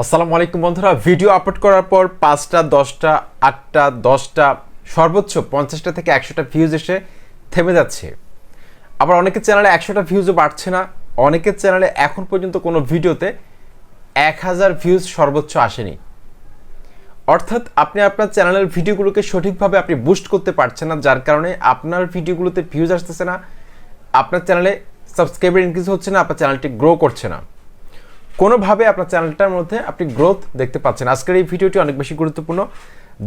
আসসালামু আলাইকুম বন্ধুরা, ভিডিও আপলোড করার পর 5টা 10টা 8টা 10টা সর্বোচ্চ 50টা থেকে 100টা ভিউজ এসে থেমে যাচ্ছে। আবার অনেকের চ্যানেলে 100টা ভিউজও বাড়ছে না, অনেকের চ্যানেলে এখন পর্যন্ত কোনো ভিডিওতে 1000 ভিউজ সর্বোচ্চ আসেনি। অর্থাৎ আপনি আপনার চ্যানেলের ভিডিওগুলোকে সঠিকভাবে আপনি বুস্ট করতে পারছেন না, যার কারণে আপনার ভিডিওগুলোতে ভিউজ আসতেছে না, আপনার চ্যানেলে সাবস্ক্রাইবার ইনক্রিজ হচ্ছে না, আপনার চ্যানেলটি গ্রো করছে না, কোনোভাবে আপনার চ্যানেলটার মধ্যে আপনি গ্রোথ দেখতে পাচ্ছেন। আজকের এই ভিডিওটি অনেক বেশি গুরুত্বপূর্ণ।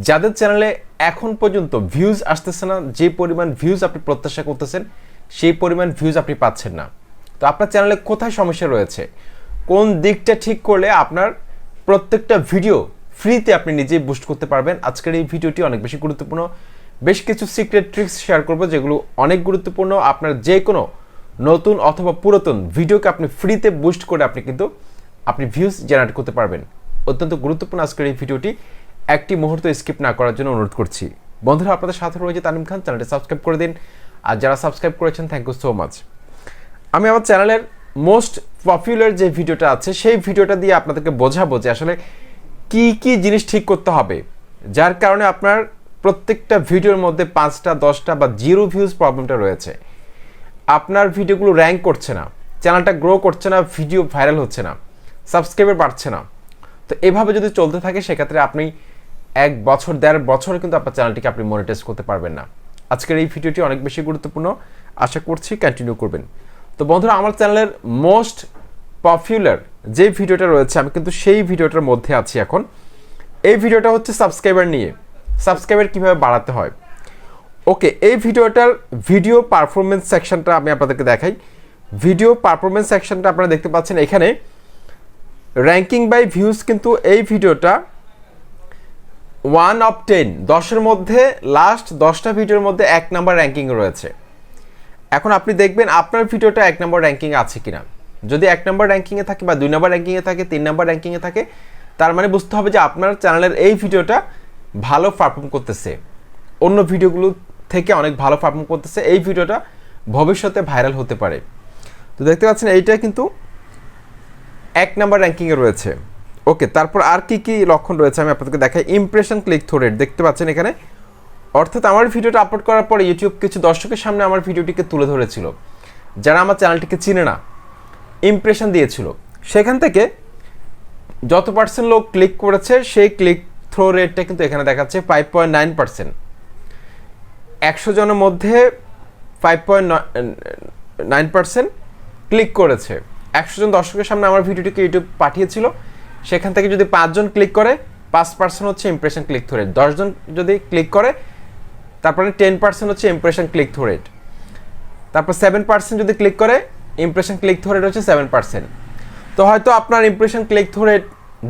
যাদের চ্যানেলে এখন পর্যন্ত ভিউজ আসতেছে না, যে পরিমাণ ভিউজ আপনি প্রত্যাশা করতেছেন সেই পরিমাণ ভিউজ আপনি পাচ্ছেন না, তো আপনার চ্যানেলে কোথায় সমস্যা রয়েছে, কোন দিকটা ঠিক করলে আপনার প্রত্যেকটা ভিডিও ফ্রিতে আপনি নিজেই বুস্ট করতে পারবেন। আজকের এই ভিডিওটি অনেক বেশি গুরুত্বপূর্ণ। বেশ কিছু সিক্রেট ট্রিক্স শেয়ার করবো যেগুলো অনেক গুরুত্বপূর্ণ। আপনার যে কোনো নতুন অথবা পুরাতন ভিডিওকে আপনি ফ্রিতে বুস্ট করে আপনি ভিউজ জেনারেট করতে পারবেন। অত্যন্ত গুরুত্বপূর্ণ আজকের এই ভিডিওটি, একটি মুহূর্ত স্কিপ না করার জন্য অনুরোধ করছি। বন্ধুরা, আপনাদের সাথে রয়েছে তানিম খান, চ্যানেলটি সাবস্ক্রাইব করে দিন, আর যারা সাবস্ক্রাইব করেছেন থ্যাংক ইউ সো মাচ। আমি আমার চ্যানেলের মোস্ট পপুলার যে ভিডিওটা আছে সেই ভিডিওটা দিয়ে আপনাদেরকে বোঝাবো যে আসলে কি কি জিনিস ঠিক করতে হবে, যার কারণে আপনার প্রত্যেকটা ভিডিওর মধ্যে 5টা 10টা বা 0 ভিউজ প্রবলেমটা রয়েছে। আপনার ভিডিওগুলো র্যাঙ্ক করছে না, চ্যানেলটা গ্রো করছে না, ভিডিও ভাইরাল হচ্ছে না, সাবস্ক্রাইবার বাড়ছে না। তো এভাবে যদি চলতে থাকে সেক্ষেত্রে আপনি 1 বছর 1.5 বছর কিন্তু আপনার চ্যানেলটিকে আপনি মনিটাইজ করতে পারবেন না। আজকের এই ভিডিওটি অনেক বেশি গুরুত্বপূর্ণ, আশা করছি কন্টিনিউ করবেন। তো বন্ধুরা, আমার চ্যানেলের মোস্ট পপুলার যে ভিডিওটা রয়েছে আমি কিন্তু সেই ভিডিওটার মধ্যে আছি এখন। এই ভিডিওটা হচ্ছে সাবস্ক্রাইবার নিয়ে, সাবস্ক্রাইবার কীভাবে বাড়াতে হয়। ওকে, এই ভিডিওটার ভিডিও পারফরমেন্স সেকশনটা আমি আপনাদেরকে দেখাই। ভিডিও পারফরমেন্স সেকশনটা আপনারা দেখতে পাচ্ছেন এখানে র্যাঙ্কিং বাই ভিউজ, কিন্তু এই ভিডিওটা 1 of 10, 10-এর মধ্যে লাস্ট 10টা ভিডিওর মধ্যে 1 নাম্বার র্যাঙ্কিং রয়েছে। এখন আপনি দেখবেন আপনার ভিডিওটা 1 নম্বর র্যাঙ্কিংয়ে আছে কিনা। যদি 1 নম্বর র্যাঙ্কিংয়ে থাকে বা 2 নম্বর র্যাঙ্কিংয়ে থাকে, 3 নম্বর র্যাঙ্কিংয়ে থাকে, তার মানে বুঝতে হবে যে আপনার চ্যানেলের এই ভিডিওটা ভালো পারফর্ম করতেছে, অন্য ভিডিওগুলো থেকে অনেক ভালো পারফর্ম করতেছে, এই ভিডিওটা ভবিষ্যতে ভাইরাল হতে পারে। তো দেখতে পাচ্ছেন এইটা কিন্তু 1 নম্বর র্যাঙ্কিংয়ে রয়েছে। ওকে, তারপর আর কি কি লক্ষণ রয়েছে আমি আপনাদেরকে দেখাই। ইমপ্রেশন ক্লিক থ্রু রেট দেখতে পাচ্ছেন এখানে, অর্থাৎ আমার ভিডিওটা আপলোড করার পরে ইউটিউব কিছু দর্শকের সামনে আমার ভিডিওটিকে তুলে ধরেছিল, যারা আমার চ্যানেলটিকে চিনে না, ইমপ্রেশন দিয়েছিল। সেখান থেকে যত পার্সেন্ট লোক ক্লিক করেছে সেই ক্লিক থ্রু রেটটা কিন্তু এখানে দেখাচ্ছে 5.9%। 100 জনের মধ্যে 5.9% ক্লিক করেছে। 100 জন দর্শকের সামনে আমার ভিডিওটিকে ইউটিউব পাঠিয়েছিল, সেখান থেকে যদি 5 জন ক্লিক করে 5% হচ্ছে ইমপ্রেশন ক্লিক থ্রু রেট। 10 জন যদি ক্লিক করে তারপরে 10% হচ্ছে ইমপ্রেশন ক্লিক থ্রু রেট। তারপর 7% যদি ক্লিক করে ইমপ্রেশন ক্লিক থ্রু রেট হচ্ছে 7%। তো হয়তো আপনার ইমপ্রেশন ক্লিক থ্রু রেট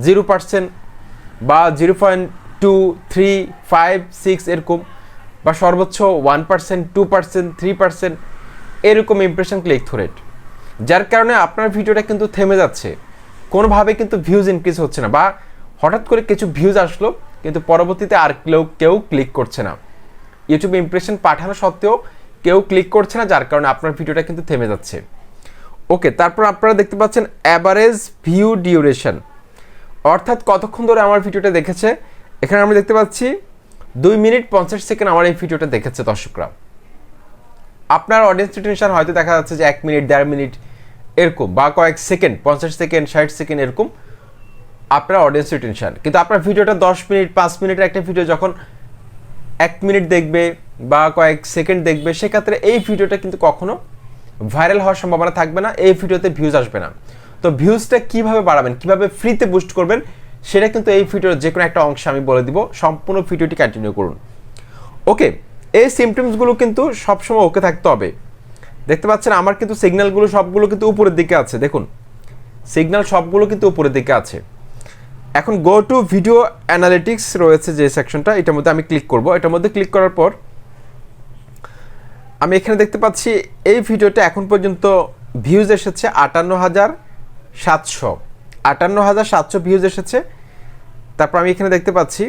0% বা 0.2, 3, 5, 6 এরকম, বা সর্বোচ্চ 1%, 2%, 3% এরকম ইমপ্রেশন ক্লিক থ্রু রেট, যার কারণে আপনার ভিডিওটা কিন্তু থেমে যাচ্ছে, কোনোভাবে কিন্তু ভিউজ ইনক্রিজ হচ্ছে না, বা হঠাৎ করে কিছু ভিউজ আসলো কিন্তু পরবর্তীতে আর কেউ ক্লিক করছে না। ইউটিউব ইমপ্রেশন পাঠানো সত্ত্বেও কেউ ক্লিক করছে না, যার কারণে আপনার ভিডিওটা কিন্তু থেমে যাচ্ছে। ওকে, তারপর আপনারা দেখতে পাচ্ছেন অ্যাভারেজ ভিউ ডিউরেশন, অর্থাৎ কতক্ষণ ধরে আমার ভিডিওটা দেখেছে। এখানে আমরা দেখতে পাচ্ছি 2 মিনিট 50 সেকেন্ড আমার এই ভিডিওটা দেখেছে দর্শকরা। আপনার অডিয়েন্স রিটেনশন হয়তো দেখা যাচ্ছে যে 1 মিনিট 1.5 মিনিট এরকম, বা কয়েক সেকেন্ড, 50 সেকেন্ড 60 সেকেন্ড এরকম আপনার অডিয়েন্স রিটেনশন। কিন্তু আপনার ভিডিওটা 10 মিনিট 5 মিনিটের একটা ভিডিও যখন 1 মিনিট দেখবে বা কয়েক সেকেন্ড দেখবে, সেক্ষেত্রে এই ভিডিওটা কিন্তু কখনো ভাইরাল হওয়ার সম্ভাবনা থাকবে না, এই ভিডিওতে ভিউজ আসবে না। তো ভিউজটা কিভাবে বাড়াবেন, কিভাবে ফ্রিতে বুস্ট করবেন, সেটা কিন্তু এই ভিডিওর যে কোনো একটা অংশে আমি বলে দিব। সম্পূর্ণ ভিডিওটি কন্টিনিউ করুন। ওকে, এই সিমটমসগুলো কিন্তু সবসময় ওকে থাকতে হবে। দেখতে পাচ্ছেন আমার কিন্তু সিগন্যালগুলো সবগুলো কিন্তু উপরের দিকে আছে, দেখুন সিগন্যাল সবগুলো কিন্তু উপরের দিকে আছে। এখন গো টু ভিডিও অ্যানালিটিক্স রয়েছে যে সেকশনটা, এটার মধ্যে আমি ক্লিক করব। এটার মধ্যে ক্লিক করার পর আমি এখানে দেখতে পাচ্ছি এই ভিডিওটা এখন পর্যন্ত ভিউজ এসেছে 58,700 ভিউজ এসেছে। তারপর আমি এখানে দেখতে পাচ্ছি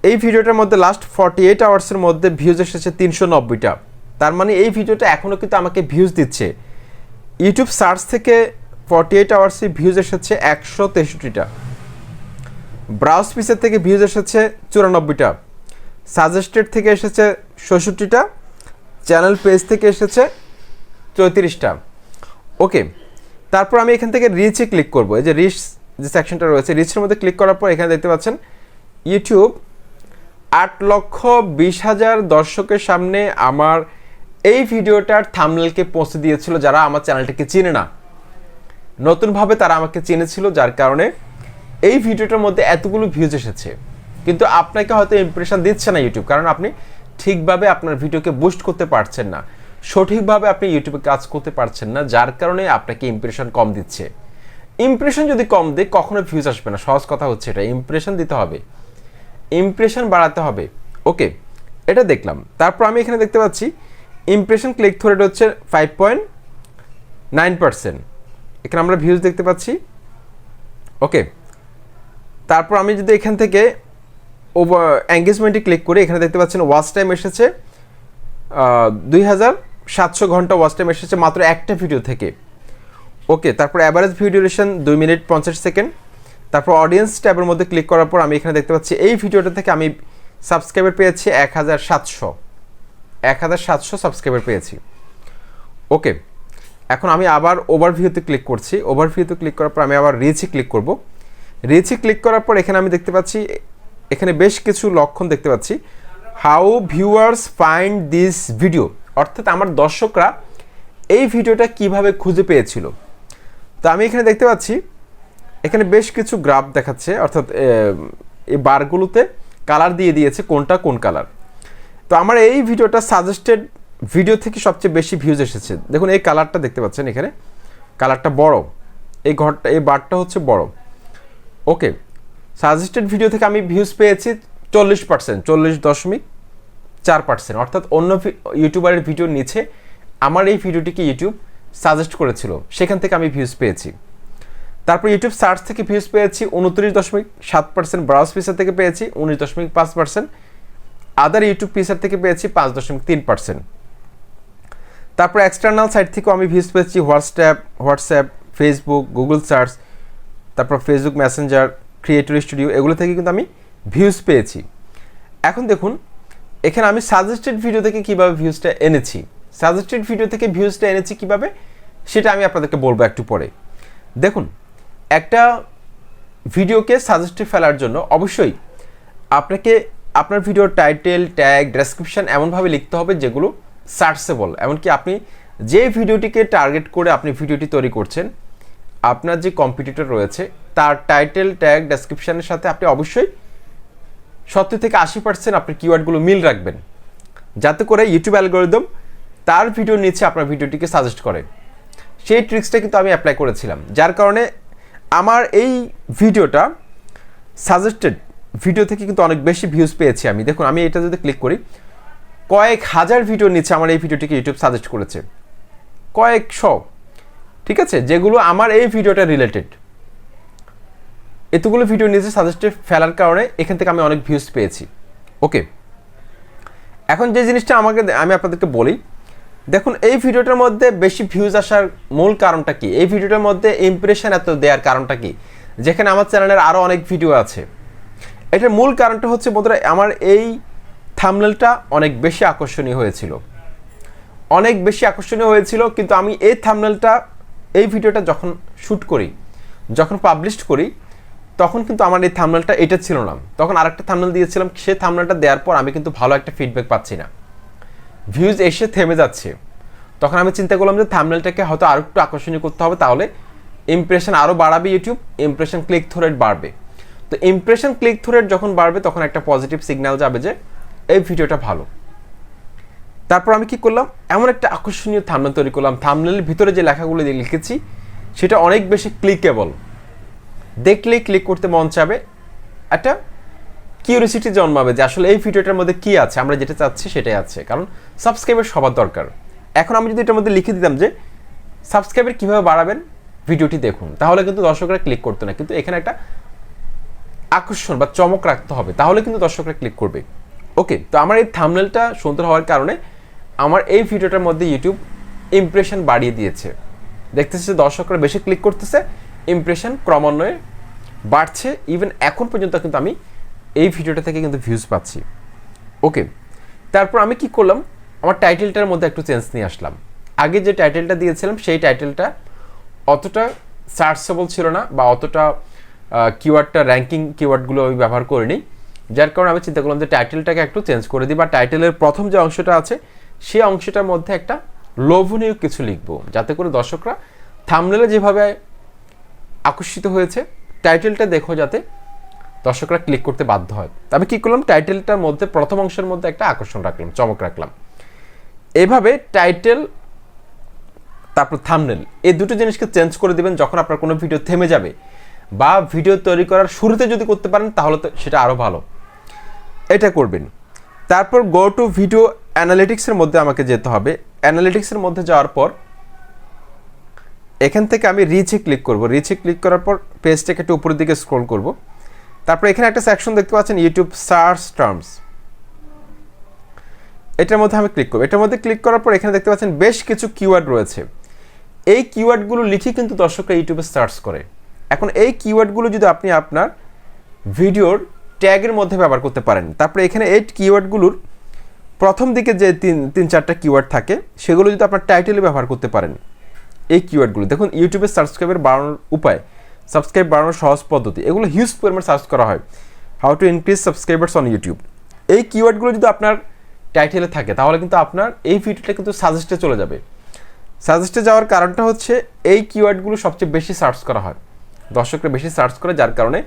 এই ভিডিওটার মধ্যে লাস্ট 48 আওয়ার্সের মধ্যে ভিউজ এসেছে 390টা। তার মানে এই ভিডিওটা এখনও কিন্তু আমাকে ভিউজ দিচ্ছে। ইউটিউব সার্চ থেকে 48 আওয়ার্সে ভিউজ এসেছে 163টা। ব্রাউজ পিসের থেকে ভিউজ এসেছে 94টা, সাজেস্টেড থেকে এসেছে 66টা, চ্যানেল পেজ থেকে এসেছে 34টা। ওকে, তারপর আমি এখান থেকে রিচে ক্লিক করব। এই যে রিচ যে সেকশনটা রয়েছে, রিচের মধ্যে ক্লিক করার পর এখানে দেখতে পাচ্ছেন ইউটিউব 8,20,000 দর্শকের সামনে আমার এই ভিডিওটার থাম্বনেলকে পৌঁছে দিয়েছিল, যারা আমার চ্যানেলটাকে চিনে না, নতুনভাবে তারা আমাকে চিনেছিল, যার কারণে এই ভিডিওটার মধ্যে এতগুলো ভিউজ এসেছে। কিন্তু আপনাকে হয়তো ইমপ্রেশন দিচ্ছে না ইউটিউব, কারণ আপনি ঠিকভাবে আপনার ভিডিওকে বুস্ট করতে পারছেন না, সঠিকভাবে আপনি ইউটিউবে কাজ করতে পারছেন না, যার কারণে আপনাকে ইমপ্রেশন কম দিচ্ছে। ইমপ্রেশন যদি কম দেয় কখনো ভিউজ আসবে না, সহজ কথা হচ্ছে এটা। ইমপ্রেশন দিতে হবে, ইমপ্রেশন বাড়াতে হবে। ওকে, এটা দেখলাম। তারপর আমি এখানে দেখতে পাচ্ছি ইমপ্রেশন ক্লিক থ্রু রেট হচ্ছে 5.9%। এখানে আমরা ভিউজ দেখতে পাচ্ছি। ওকে, তারপর আমি যদি এখান থেকে এঙ্গেজমেন্টে ক্লিক করি, এখানে দেখতে পাচ্ছেন ওয়াচ টাইম এসেছে 2700 ঘন্টা ওয়াচ টাইম এসেছে মাত্র একটা ভিডিও থেকে। ওকে, তারপর average view duration 2 minute 50 second. তারপর অডিয়েন্স ট্যাবের মধ্যে ক্লিক করার পর আমি এখানে দেখতে পাচ্ছি এই ভিডিওটা থেকে আমি সাবস্ক্রাইবার পেয়েছি 1700 সাবস্ক্রাইবার পেয়েছি। ওকে, এখন আমি আবার ওভারভিউতে ক্লিক করছি। ওভারভিউতে ক্লিক করার পর আমি আবার রিচে ক্লিক করব। রিচে ক্লিক করার পর এখানে আমি দেখতে পাচ্ছি, এখানে বেশ কিছু লক্ষণ দেখতে পাচ্ছি। How viewers find this video, অর্থাৎ আমার দর্শকরা এই ভিডিওটা কিভাবে খুঁজে পেয়েছিল। তো আমি এখানে দেখতে পাচ্ছি এখানে বেশ কিছু গ্রাফ দেখাচ্ছে, অর্থাৎ এই বারগুলোতে কালার দিয়ে দিয়েছে কোনটা কোন কালার। তো আমার এই ভিডিওটা সাজেস্টেড ভিডিও থেকে সবচেয়ে বেশি ভিউজ এসেছে। দেখুন এই কালারটা দেখতে পাচ্ছেন, এখানে কালারটা বড়, এই ঘরটা এই বারটা হচ্ছে বড়। ওকে, সাজেস্টেড ভিডিও থেকে আমি ভিউজ পেয়েছি 40%, 40.4%, অর্থাৎ অন্য ইউটিউবারের ভিডিওর নিচে আমার এই ভিডিওটিকে ইউটিউব সাজেস্ট করেছিল, সেখান থেকে আমি ভিউজ পেয়েছি। তারপর ইউটিউব সার্চ থেকে ভিউজ পেয়েছি 29.7%, ব্রাউজ পিসার থেকে পেয়েছি 19.5%, আদার ইউটিউব পিসার থেকে পেয়েছি 5.3%। তারপর এক্সটার্নাল সাইট থেকেও আমি ভিউজ পেয়েছি হোয়াটসঅ্যাপ, ফেসবুক, গুগল সার্চ, তারপর ফেসবুক মেসেঞ্জার, ক্রিয়েটর স্টুডিও, এগুলো থেকে কিন্তু আমি ভিউজ পেয়েছি। এখন দেখুন এখানে আমি সাজেস্টেড ভিডিও থেকে কীভাবে ভিউজটা এনেছি, সাজেস্টেড ভিডিও থেকে ভিউজটা এনেছি কীভাবে, সেটা আমি আপনাদেরকে বলবো একটু পরে। দেখুন, একটা ভিডিওকে সাজেস্টে ফেলার জন্য অবশ্যই আপনাকে আপনার ভিডিওর টাইটেল, ট্যাগ, ডেসক্রিপশন এমনভাবে লিখতে হবে যেগুলো সার্চেবল। এমনকি আপনি যে ভিডিওটিকে টার্গেট করে আপনি ভিডিওটি তৈরি করছেন, আপনার যে কম্পিটিটর রয়েছে তার টাইটেল, ট্যাগ, ডেসক্রিপশনের সাথে আপনি অবশ্যই 70 থেকে 80% আপনি কিওয়ার্ডগুলো মিল রাখবেন, যাতে করে ইউটিউব অ্যালগরিদম তার ভিডিওর নিচে আপনার ভিডিওটিকে সাজেস্ট করে। সেই ট্রিক্সটা কিন্তু আমি অ্যাপ্লাই করেছিলাম, যার কারণে আমার এই ভিডিওটা সাজেস্টেড ভিডিও থেকে কিন্তু অনেক বেশি ভিউজ পেয়েছি আমি। দেখুন আমি এটা যদি ক্লিক করি, কয়েক হাজার ভিডিওর নিচে আমার এই ভিডিওটিকে ইউটিউব সাজেস্ট করেছে, কয়েকশো, ঠিক আছে, যেগুলো আমার এই ভিডিওটা রিলেটেড। এতগুলো ভিডিও নিচে সাজেস্টে ফেলার কারণে এখান থেকে আমি অনেক ভিউজ পেয়েছি। ওকে, এখন যে জিনিসটা আমি আপনাদেরকে বলি, দেখুন এই ভিডিওটার মধ্যে বেশি ভিউজ আসার মূল কারণটা কি, এই ভিডিওটার মধ্যে ইমপ্রেশন এত দেওয়ার কারণটা কি, যেখানে আমার চ্যানেলের আরও অনেক ভিডিও আছে। এটার মূল কারণটা হচ্ছে বন্ধুরা, আমার এই থাম্বনেলটা অনেক বেশি আকর্ষণীয় হয়েছিল, অনেক বেশি আকর্ষণীয় হয়েছিল। কিন্তু আমি এই থাম্বনেলটা, এই ভিডিওটা যখন শ্যুট করি, যখন পাবলিশ করি, তখন কিন্তু আমার এই থাম্বনেলটা এটা ছিল না, তখন আরেকটা থাম্বনেল দিয়েছিলাম। সেই থাম্বনেলটা দেওয়ার পর আমি কিন্তু ভালো একটা ফিডব্যাক পাচ্ছি না, ভিউজ এসে থেমে যাচ্ছে। তখন আমি চিন্তা করলাম যে থাম্বনেলটাকে হয়তো আরও একটু আকর্ষণীয় করতে হবে, তাহলে ইমপ্রেশন আরও বাড়াবে YouTube, impression click through rate বাড়বে। তো ইমপ্রেশন ক্লিক থ্রু রেট যখন বাড়বে তখন একটা পজিটিভ সিগন্যাল যাবে যে এই ভিডিওটা ভালো। তারপর আমি কি করলাম, এমন একটা আকর্ষণীয় থাম্বনেল তৈরি করলাম, থাম্বনেলের ভিতরে যে লেখাগুলো লিখেছি সেটা অনেক বেশি ক্লিকেবল, দেখলেই ক্লিক করতে মন চাবে, একটা কিউরিওসিটি জন্মাবে যে আসলে এই ভিডিওটার মধ্যে কি আছে, আমরা যেটা চাচ্ছি সেটাই আছে, কারণ সাবস্ক্রাইবার সবার দরকার। এখন আমি যদি এটার মধ্যে লিখে দিতাম যে সাবস্ক্রাইবার কীভাবে বাড়াবেন, ভিডিওটি দেখুন, তাহলে কিন্তু দর্শকরা ক্লিক করতো না। কিন্তু এখানে একটা আকর্ষণ বা চমক রাখতে হবে, তাহলে কিন্তু দর্শকরা ক্লিক করবে। ওকে, তো আমার এই থাম্বনেলটা সুন্দর হওয়ার কারণে আমার এই ভিডিওটার মধ্যে ইউটিউব ইমপ্রেশন বাড়িয়ে দিয়েছে। দেখতেছে দর্শকরা বেশি ক্লিক করতেছে, ইমপ্রেশন ক্রমান্বয়ে বাড়ছে, ইভেন এখন পর্যন্ত কিন্তু আমি এই ভিডিওটা থেকে কিন্তু ভিউজ পাচ্ছি। ওকে, তারপর আমি কি করলাম, আমার টাইটেলটার মধ্যে একটু চেঞ্জ নিয়ে আসলাম। আগে যে টাইটেলটা দিয়েছিলাম সেই টাইটেলটা অতটা সার্চেবল ছিল না, বা অতটা কিওয়ার্ডটা র্যাঙ্কিং কিওয়ার্ডগুলো আমি ব্যবহার করিনি, যার কারণে আমি চিন্তা করলাম যে টাইটেলটাকে একটু চেঞ্জ করে দিই, বা টাইটেলের প্রথম যে অংশটা আছে সেই অংশটার মধ্যে একটা লোভনীয় কিছু লিখবো, যাতে করে দর্শকরা থাম্বনেলে যেভাবে আকর্ষিত হয়েছে টাইটেলটা দেখো যাতে দর্শকরা ক্লিক করতে বাধ্য হয়। আমি কী করলাম, টাইটেলটার মধ্যে প্রথম অংশের মধ্যে একটা আকর্ষণ রাখলাম, চমক রাখলাম। এভাবে টাইটেল তারপর থাম্বনেল এই দুটো জিনিসকে চেঞ্জ করে দিবেন যখন আপনার কোনো ভিডিও থেমে যাবে, বা ভিডিও তৈরি করার শুরুতে যদি করতে পারেন তাহলে তো সেটা আরও ভালো, এটা করবেন। তারপর গো টু ভিডিও অ্যানালিটিক্সের মধ্যে আমাকে যেতে হবে। অ্যানালিটিক্সের মধ্যে যাওয়ার পর এখান থেকে আমি রিচে ক্লিক করব। রিচে ক্লিক করার পর পেজটাকে একটু উপরের দিকে স্ক্রল করব। তারপর এখানে একটা সেকশন দেখতে পাচ্ছেন ইউটিউব সার্চ টার্মস, এটার মধ্যে আমি ক্লিক করব। এটার মধ্যে ক্লিক করার পর এখানে দেখতে পাচ্ছেন বেশ কিছু কিওয়ার্ড রয়েছে। এই কিওয়ার্ডগুলো লিখে কিন্তু দর্শকরা ইউটিউবে সার্চ করে। এখন এই কিওয়ার্ডগুলো যদি আপনি আপনার ভিডিওর ট্যাগের মধ্যে ব্যবহার করতে পারেন, তারপরে এখানে এই কিওয়ার্ডগুলোর প্রথম দিকে যে তিন চারটা কিওয়ার্ড থাকে সেগুলো যদি আপনার টাইটেলে ব্যবহার করতে পারেন, এই কিওয়ার্ডগুলো দেখুন ইউটিউবে সাবস্ক্রাইবার বাড়ানোর উপায়, সাবস্ক্রাইব বাড়ানোর সহজ পদ্ধতি, এগুলো হিউজ পরিমাণ সার্চ করা হয়, how to increase subscribers on YouTube. এই কিওয়ার্ডগুলো যদি আপনার টাইটেলে থাকে তাহলে কিন্তু আপনার এই ভিডিওটা কিন্তু সাজেস্টে চলে যাবে। সাজেস্টে যাওয়ার কারণটা হচ্ছে এই কিওয়ার্ডগুলো সবচেয়ে বেশি সার্চ করা হয়, দর্শকরা বেশি সার্চ করে, যার কারণে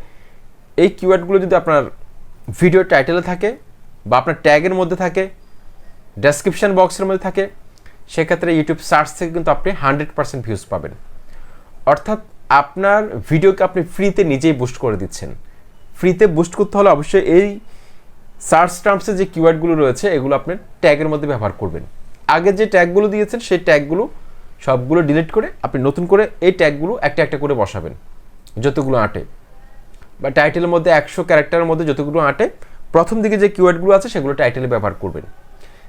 এই কিওয়ার্ডগুলো যদি আপনার ভিডিও টাইটেলে থাকে বা আপনার ট্যাগের মধ্যে থাকে, ডেসক্রিপশন বক্সের মধ্যে থাকে, সেক্ষেত্রে ইউটিউব সার্চ থেকে কিন্তু আপনি 100% ভিউজ পাবেন। অর্থাৎ আপনার ভিডিওকে আপনি ফ্রিতে নিজেই বুস্ট করে দিচ্ছেন। ফ্রিতে বুস্ট করতে হলে অবশ্যই এই সার্চ টার্মসে যে কিওয়ার্ডগুলো রয়েছে এগুলো আপনি ট্যাগের মধ্যে ব্যবহার করবেন। আগে যে ট্যাগগুলো দিয়েছেন সেই ট্যাগগুলো সবগুলো ডিলিট করে আপনি নতুন করে এই ট্যাগগুলো একটা একটা করে বসাবেন, যতগুলো আঁটে, বা টাইটেলের মধ্যে 100 ক্যারেক্টারের মধ্যে যতগুলো আঁটে প্রথম দিকে যে কিওয়ার্ডগুলো আছে সেগুলো টাইটেলে ব্যবহার করবেন।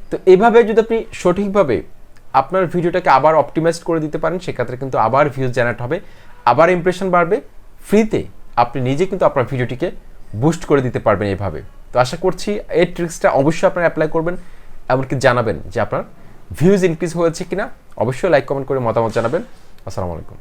তো এইভাবে যদি আপনি সঠিকভাবে আপনার ভিডিওটাকে আবার অপটিমাইজ করে দিতে পারেন, সেক্ষেত্রে কিন্তু আবার ভিউজ জেনারেট হবে, আবার ইমপ্রেশন বাড়বে, ফ্রিতে আপনি নিজে কিন্তু আপনার ভিডিওটিকে বুস্ট করে দিতে পারবেন এইভাবে। তো আশা করছি এই ট্রিক্সটা অবশ্যই আপনারা অ্যাপ্লাই করবেন, এমনকি জানাবেন যে আপনার ভিউজ ইনক্রিজ হয়েছে কিনা। অবশ্যই লাইক কমেন্ট করে মতামত জানাবেন। আসসালামু আলাইকুম।